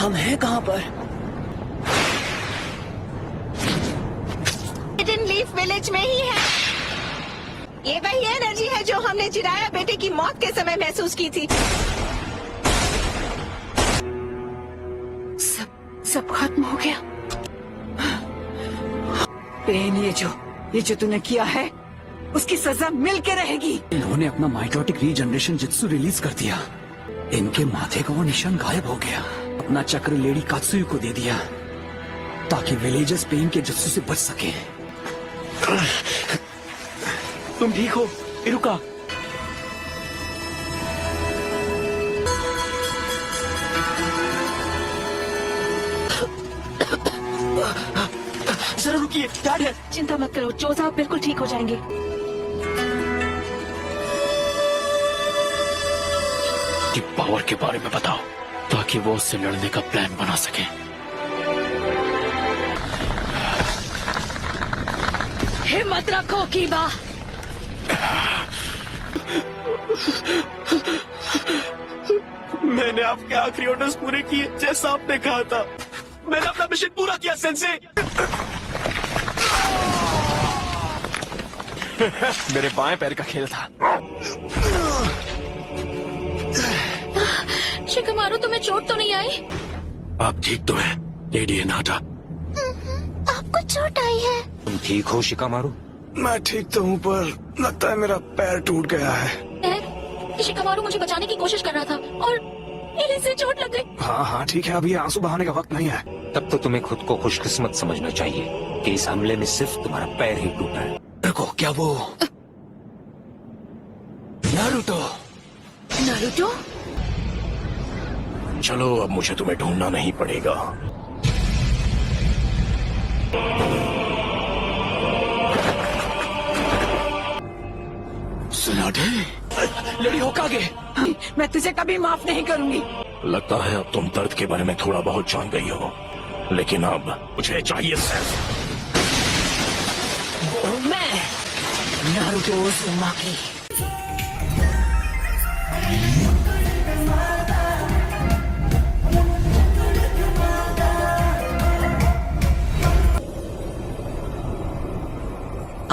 हम हैं कहाँ पर? हिडन लीफ विलेज में ही है। ये वही एनर्जी है जो हमने जिराया बेटे की मौत के समय महसूस की थी। सब खत्म हो गया। पेन, ये जो तूने किया है उसकी सजा मिल के रहेगी। इन्होंने अपना माइटोटिक रीजनरेशन जित्सु रिलीज कर दिया। इनके माथे का वो निशान गायब हो गया। अपना चक्र लेडी कात्सुयु को दे दिया ताकि विलेजर्स पेन के जित्सु से बच सके। तुम ठीक हो इरुका? जरा रुकिए, डैड है। चिंता मत करो, जो साहब बिल्कुल ठीक हो जाएंगे। की पावर के बारे में बताओ ताकि वो उससे लड़ने का प्लान बना सके। हिम्मत रखो कीबा। मैंने आपके आखिरी ऑर्डर्स पूरे किए जैसा आपने कहा था। मैंने अपना मिशन पूरा किया सेंसे। मेरे बाएं पैर का खेल था। शिकमारू, तुम्हें चोट तो नहीं आई? आप ठीक तो हैं लेडी हिनाटा? आपको चोट आई है? तुम ठीक हो शिकामारू? मैं ठीक तो हूँ पर लगता है मेरा पैर टूट गया है। शिकमारू मुझे बचाने की कोशिश कर रहा था और इसे चोट लग गई। हाँ ठीक है, अभी आंसू बहाने का वक्त नहीं है। तब तो तुम्हें खुद को खुशकिस्मत समझना चाहिए कि इस हमले में सिर्फ तुम्हारा पैर ही टूटा है। देखो, क्या वो नारुतो? नारुतो? चलो, अब मुझे तुम्हें ढूंढना नहीं पड़ेगा। सुनाटे, लेडी होकागे, मैं तुझे कभी माफ नहीं करूंगी। लगता है अब तुम दर्द के बारे में थोड़ा बहुत जान गई हो, लेकिन अब मुझे चाहिए सिर्फ मैं नारुतो उज़ुमाकी।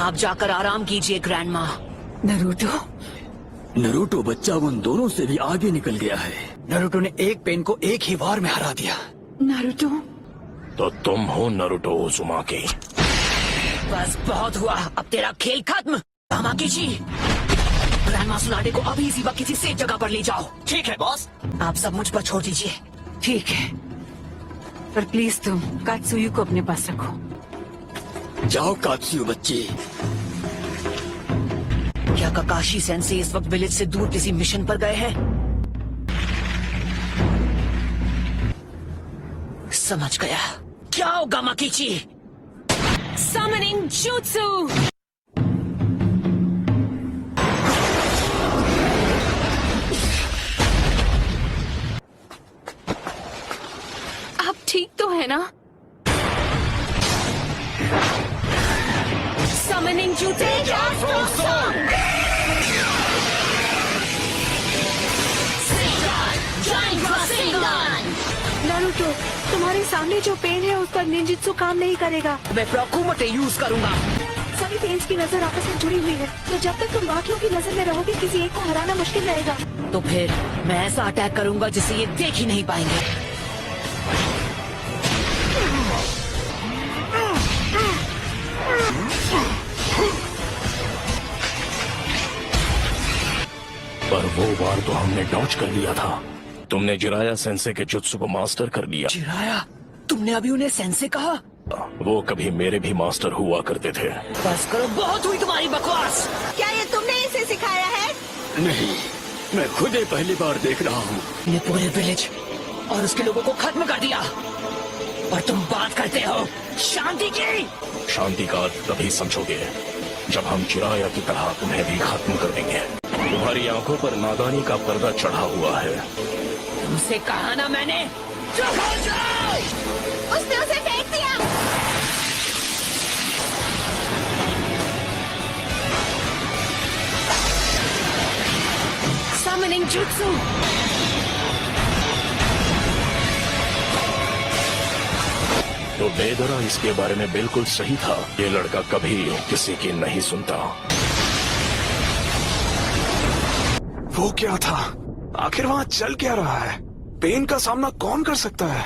आप जाकर आराम कीजिए ग्रैंडमा। नरूटो बच्चा उन दोनों से भी आगे निकल गया है। नारुतो ने एक पेन को एक ही वार में हरा दिया। नारुतो? तो तुम हो नरूटो उज़ुमाकी। बस बहुत हुआ, अब तेरा खेल खत्म। तामाकीची, ग्रैंडमा सुनाडे को अभी इसी वक्त किसी सेफ जगह पर ले जाओ। ठीक है बॉस। आप सब मुझ पर छोड़ दीजिए। ठीक है, पर प्लीज तुम कात्सुयु को अपने पास रखो। जाओ कात्सुयु बच्ची। क्या काकाशी सेंसे इस वक्त विलेज से दूर किसी मिशन पर गए हैं? समझ गया। क्या होगा माकीची? Summoning Jutsu! आप ठीक तो है ना? Summoning Jutsu! नारुतो, तुम्हारे सामने जो पेन है उस पर निंजित्सु काम नहीं करेगा। मैं प्रोकुमोटे यूज करूंगा। सभी पेन्स की नजर आपस में जुड़ी हुई है, तो जब तक तुम बाकियों की नजर में रहोगे किसी एक को हराना मुश्किल रहेगा। तो फिर मैं ऐसा अटैक करूंगा जिसे ये देख ही नहीं पाएंगे। पर वो वार तो हमने डॉज कर लिया था। तुमने जिराया सेंसे के जुत्सु को मास्टर कर लिया। जिराया? तुमने अभी उन्हें सेंसे कहा? वो कभी मेरे भी मास्टर हुआ करते थे। बस करो, बहुत हुई तुम्हारी बकवास। क्या ये तुमने इसे सिखाया है? नहीं, मैं खुद ही पहली बार देख रहा हूँ। ये पूरे विलेज और उसके लोगों को खत्म कर दिया, और तुम बात करते हो शांति की। शांति का अर्थ तभी समझोगे जब हम चिराया की तरह तुम्हें भी खत्म कर देंगे। तुम्हारी आंखों पर नादानी का पर्दा चढ़ा हुआ है। तुमसे कहा ना मैंने, चुप हो जाओ। उसने उसे फेंक दिया। Summoning Jutsu! तो बेदरा इसके बारे में बिल्कुल सही था। ये लड़का कभी किसी की नहीं सुनता। वो क्या था? आखिर वहाँ चल क्या रहा है? पेन का सामना कौन कर सकता है?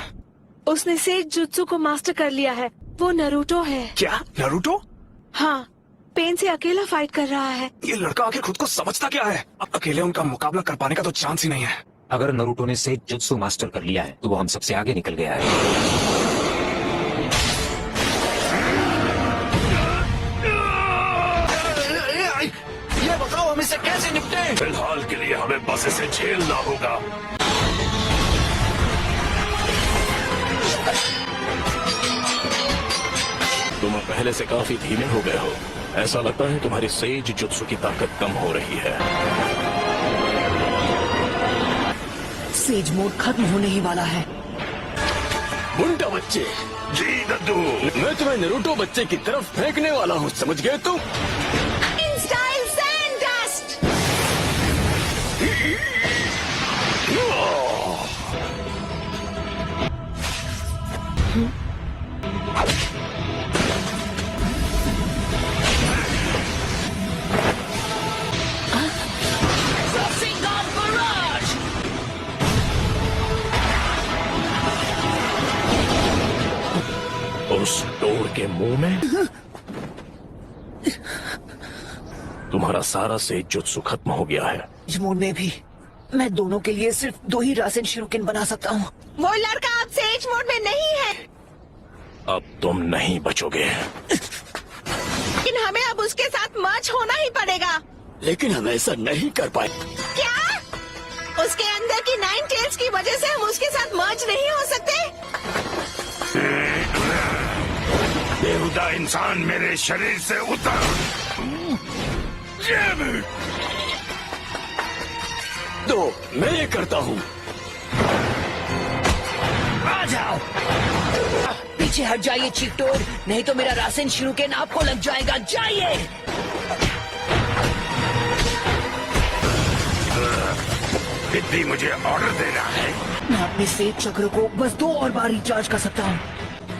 उसने सेज जुत्सु को मास्टर कर लिया है। वो नरूटो है। क्या नारुतो? हाँ, पेन से अकेला फाइट कर रहा है। ये लड़का आखिर खुद को समझता क्या है? अकेले उनका मुकाबला कर पाने का तो चांस ही नहीं है। अगर नरूटो ने सेज जुत्सु मास्टर कर लिया है तो वो हम सबसे आगे निकल गया है। ये बताओ हम इसे कैसे निपटे? फिलहाल के लिए हमें बस इसे झेलना होगा। तुम पहले से काफी धीमे हो गए हो। ऐसा लगता है तुम्हारी सेज जुत्सु की ताकत कम हो रही है। सेज मोड खत्म होने ही वाला है। बुंटा बच्चे, जी दद्दू। मैं तुम्हें नारुतो बच्चे की तरफ फेंकने वाला हूँ, समझ गए तुम? In style sand dust. उस डोर के मुंह में तुम्हारा सारा सेज जुत्सु खत्म हो गया है। इस मोड में भी मैं दोनों के लिए सिर्फ 2 ही रासेन शिरुकिन बना सकता हूँ। वो लड़का अब सेज मोड में नहीं है। अब तुम नहीं बचोगे। लेकिन हमें अब उसके साथ मर्ज होना ही पड़ेगा। लेकिन हम ऐसा नहीं कर पाए। क्या? उसके अंदर की 9 टेल्स की वजह से हम उसके साथ मर्ज नहीं हो सकते? बेहुदा इंसान मेरे शरीर से उतर। तो मैं ये करता हूँ। आ जाओ, पीछे हट जाइए चीटोड, नहीं तो मेरा रासेन शिरुकिन आपको लग जाएगा। जाइए। दीदी मुझे ऑर्डर देना है। मैं अपने सेज चक्र को बस 2 और बार रिचार्ज कर सकता हूँ।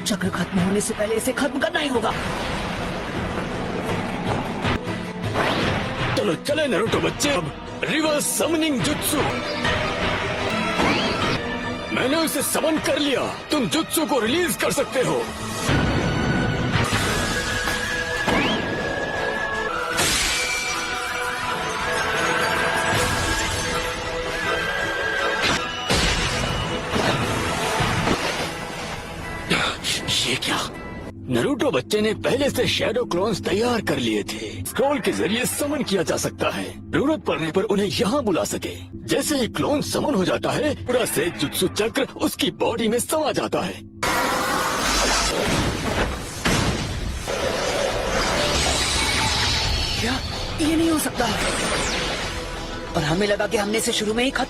चक्र खत्म होने से पहले इसे खत्म करना ही होगा। चलो चले नारुतो बच्चे, अब रिवर्स समनिंग जुत्सु। मैंने उसे समन कर लिया, तुम जुत्सु को रिलीज कर सकते हो। ये क्या? नारुतो बच्चे ने पहले से शैडो क्लोन्स तैयार कर लिए थे। स्क्रॉल के जरिए समन किया जा सकता है, जरूरत पड़ने पर उन्हें यहाँ बुला सके। जैसे ही क्लोन समन हो जाता है, पूरा सेज जुत्सु चक्र उसकी बॉडी में समा जाता है। क्या? ये नहीं हो सकता। और हमें लगा कि हमने इसे शुरू में ही खत्म